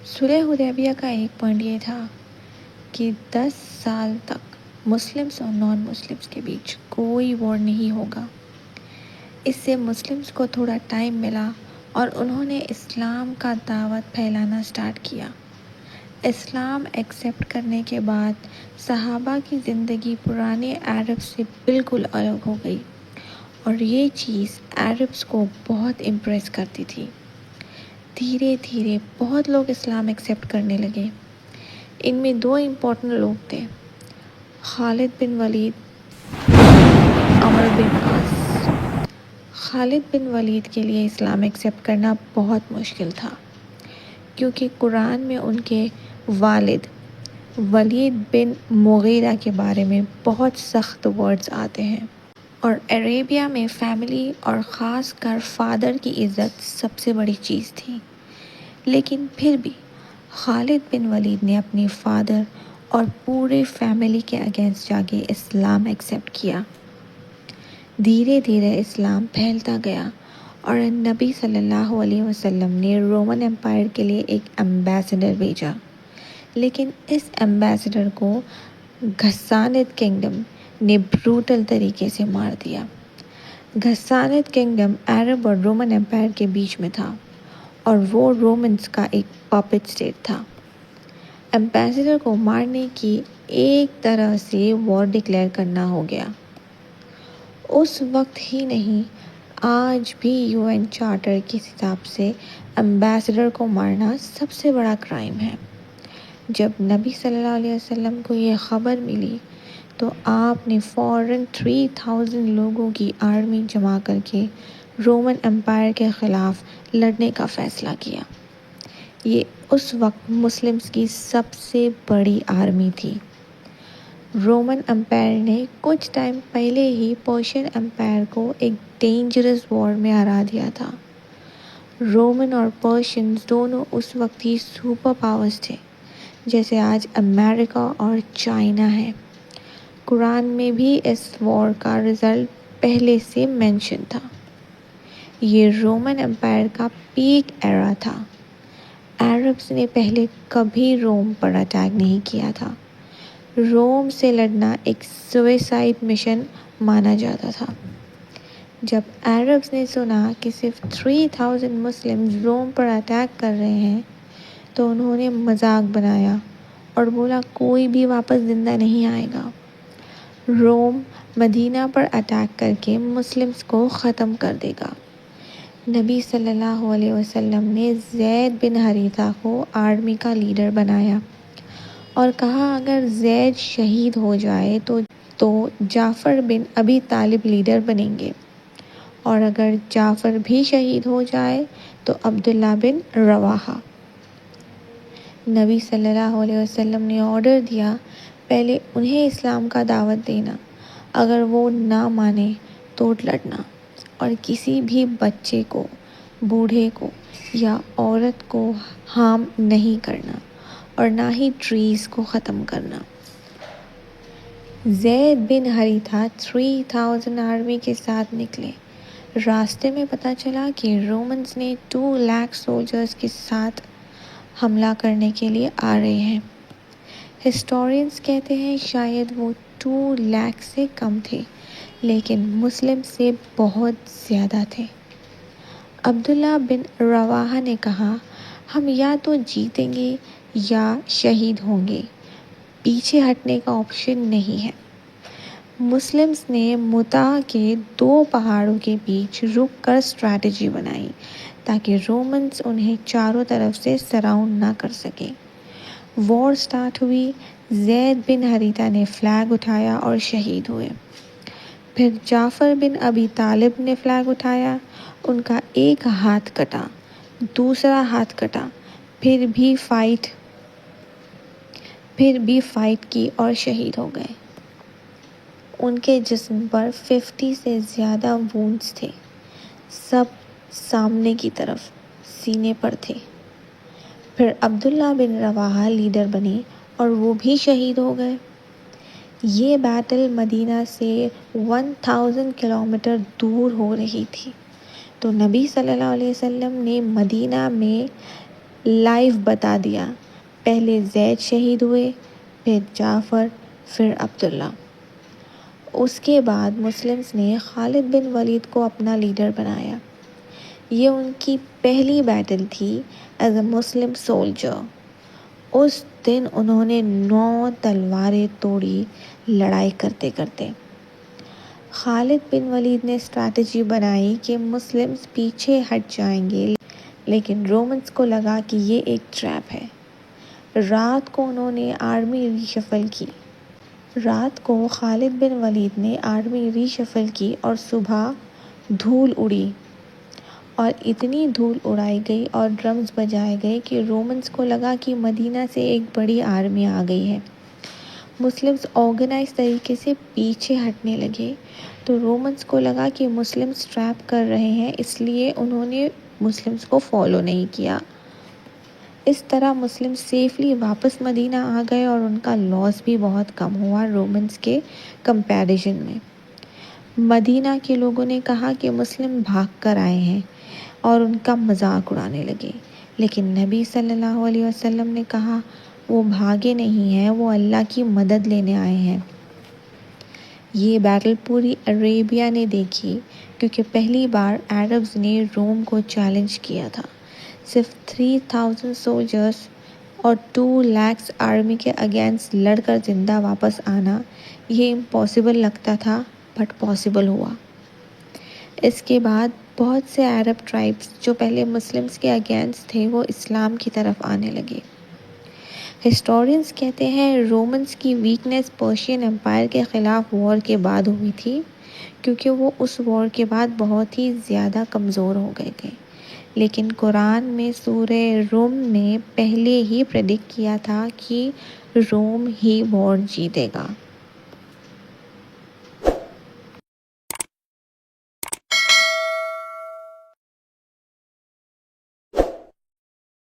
صلح حدیبیہ کا ایک پوائنٹ یہ تھا کہ 10 سال تک مسلمس اور نان مسلمس کے بیچ کوئی وار نہیں ہوگا۔ اس سے مسلمس کو تھوڑا ٹائم ملا اور انہوں نے اسلام کا دعوت پھیلانا سٹارٹ کیا۔ اسلام ایکسیپٹ کرنے کے بعد صحابہ کی زندگی پرانے عرب سے بالکل الگ ہو گئی، اور یہ چیز عربس کو بہت امپریس کرتی تھی۔ دھیرے دھیرے بہت لوگ اسلام ایکسیپٹ کرنے لگے۔ ان میں 2 امپورٹنٹ لوگ تھے، خالد بن ولید، عمر بن عاص۔ خالد بن ولید کے لیے اسلام ایکسیپٹ کرنا بہت مشکل تھا، کیونکہ قرآن میں ان کے والد ولید بن مغیرہ کے بارے میں بہت سخت ورڈز آتے ہیں، اور عربیہ میں فیملی اور خاص کر فادر کی عزت سب سے بڑی چیز تھی۔ لیکن پھر بھی خالد بن ولید نے اپنی فادر اور پورے فیملی کے اگینسٹ جا کے اسلام ایکسیپٹ کیا۔ دھیرے دھیرے اسلام پھیلتا گیا، اور نبی صلی اللہ علیہ وسلم نے رومن امپائر کے لیے ایک ایمبیسڈر بھیجا، لیکن اس ایمبیسڈر کو غسانid کنگڈم نے بروٹل طریقے سے مار دیا۔ غسانid کنگڈم عرب اور رومن امپائر کے بیچ میں تھا، اور وہ رومنز کا ایک پپٹ اسٹیٹ تھا۔ ایمبیسڈر کو مارنے کی ایک طرح سے وار ڈکلیئر کرنا ہو گیا۔ اس وقت ہی نہیں، آج بھی UN چارٹر کے حساب سے ایمبیسڈر کو مارنا سب سے بڑا کرائم ہے۔ جب نبی صلی اللہ علیہ وسلم کو یہ خبر ملی تو آپ نے فوراً 3000 لوگوں کی آرمی جمع کر کے رومن امپائر کے خلاف لڑنے کا فیصلہ کیا۔ یہ اس وقت مسلمز کی سب سے بڑی آرمی تھی۔ رومن امپائر نے کچھ ٹائم پہلے ہی پرشین امپائر کو ایک ڈینجرس وار میں ہرا دیا تھا۔ رومن اور پرشینز دونوں اس وقت ہی سپر پاورز تھے، جیسے آج امریکہ اور چائنا ہے۔ قرآن میں بھی اس وار کا رزلٹ پہلے سے مینشن تھا۔ یہ رومن امپائر کا پیک ایرا تھا۔ عربس نے پہلے کبھی روم پر اٹیک نہیں کیا تھا۔ روم سے لڑنا ایک سوئسائڈ مشن مانا جاتا تھا۔ جب عربس نے سنا کہ صرف 3000 مسلمز روم پر اٹیک کر رہے ہیں تو انہوں نے مذاق بنایا اور بولا کوئی بھی واپس زندہ نہیں آئے گا۔ روم مدینہ پر اٹیک کر کے مسلمز کو ختم کر دے گا۔ نبی صلی اللہ علیہ وسلم نے زید بن حریثہ کو آرمی کا لیڈر بنایا اور کہا اگر زید شہید ہو جائے تو جعفر بن ابی طالب لیڈر بنیں گے، اور اگر جعفر بھی شہید ہو جائے تو عبداللہ بن رواحہ۔ نبی صلی اللہ علیہ وسلم نے آرڈر دیا پہلے انہیں اسلام کا دعوت دینا، اگر وہ نہ مانے تو لڑنا، اور کسی بھی بچے کو، بوڑھے کو یا عورت کو ہارم نہیں کرنا، اور نہ ہی ٹریز کو ختم کرنا۔ زید بن حریثہ 3000 آرمی کے ساتھ نکلے۔ راستے میں پتہ چلا کہ رومنز نے 2 لاکھ سولجرز کے ساتھ حملہ کرنے کے لیے آ رہے ہیں۔ ہسٹورینز کہتے ہیں شاید وہ 2 لاکھ سے کم تھے، لیکن مسلم سے بہت زیادہ تھے۔ عبداللہ بن رواحہ نے کہا ہم یا تو جیتیں گے یا شہید ہوں گے، پیچھے ہٹنے کا آپشن نہیں ہے۔ مسلمز نے متا کے 2 پہاڑوں کے بیچ رک کر اسٹریٹجی بنائی تاکہ رومنز انہیں چاروں طرف سے سراؤنڈ نہ کر سکیں۔ وار سٹارٹ ہوئی، زید بن حریثہ نے فلیگ اٹھایا اور شہید ہوئے۔ پھر جعفر بن ابی طالب نے فلیگ اٹھایا، ان کا ایک ہاتھ کٹا، دوسرا ہاتھ کٹا، پھر بھی فائٹ کی اور شہید ہو گئے۔ ان کے جسم پر 50 سے زیادہ وونڈز تھے، سب سامنے کی طرف سینے پر تھے۔ پھر عبداللہ بن رواحہ لیڈر بنے اور وہ بھی شہید ہو گئے۔ یہ بیٹل مدینہ سے 1000 کلومیٹر دور ہو رہی تھی، تو نبی صلی اللہ علیہ وسلم نے مدینہ میں لائیو بتا دیا، پہلے زید شہید ہوئے، پھر جعفر، پھر عبداللہ۔ اس کے بعد مسلمز نے خالد بن ولید کو اپنا لیڈر بنایا۔ یہ ان کی پہلی بیٹل تھی ایز اے مسلم سولجر۔ اس دن انہوں نے 9 تلواریں توڑی لڑائی کرتے کرتے۔ خالد بن ولید نے اسٹریٹجی بنائی کہ مسلمز پیچھے ہٹ جائیں گے، لیکن رومنز کو لگا کہ یہ ایک ٹریپ ہے۔ رات کو انہوں نے آرمی ری شفل کی۔ رات کو خالد بن ولید نے آرمی ری شفل کی اور صبح دھول اڑی، اور اتنی دھول اڑائی گئی اور ڈرمز بجائے گئے کہ رومنز کو لگا کہ مدینہ سے ایک بڑی آرمی آ گئی ہے۔ مسلمز آرگنائز طریقے سے پیچھے ہٹنے لگے، تو رومنز کو لگا کہ مسلمز ٹریپ کر رہے ہیں، اس لیے انہوں نے مسلمز کو فالو نہیں کیا۔ اس طرح مسلم سیفلی واپس مدینہ آ گئے اور ان کا لاس بھی بہت کم ہوا رومنز کے کمپیریزن میں۔ مدینہ کے لوگوں نے کہا کہ مسلم بھاگ کر آئے ہیں اور ان کا مذاق اڑانے لگے، لیکن نبی صلی اللہ علیہ وسلم نے کہا وہ بھاگے نہیں ہیں، وہ اللہ کی مدد لینے آئے ہیں۔ یہ بیٹل پوری عربیہ نے دیکھی، کیونکہ پہلی بار عربز نے روم کو چیلنج کیا تھا۔ صرف 3000 سولجرز اور 2 لاکھ آرمی کے اگینسٹ لڑ کر زندہ واپس آنا، یہ امپاسبل لگتا تھا، بٹ پاسبل ہوا۔ اس کے بعد بہت سے عرب ٹرائبز جو پہلے مسلمز کے اگینسٹ تھے، وہ اسلام کی طرف آنے لگے۔ ہسٹورینز کہتے ہیں رومنز کی ویکنیس پرشین امپائر کے خلاف وار کے بعد ہوئی تھی، کیونکہ وہ اس وار کے بعد بہت ہی زیادہ کمزور ہو گئے تھے، لیکن قرآن میں سورہ روم نے پہلے ہی پریڈکٹ کیا تھا کہ روم ہی وار جیتے گا۔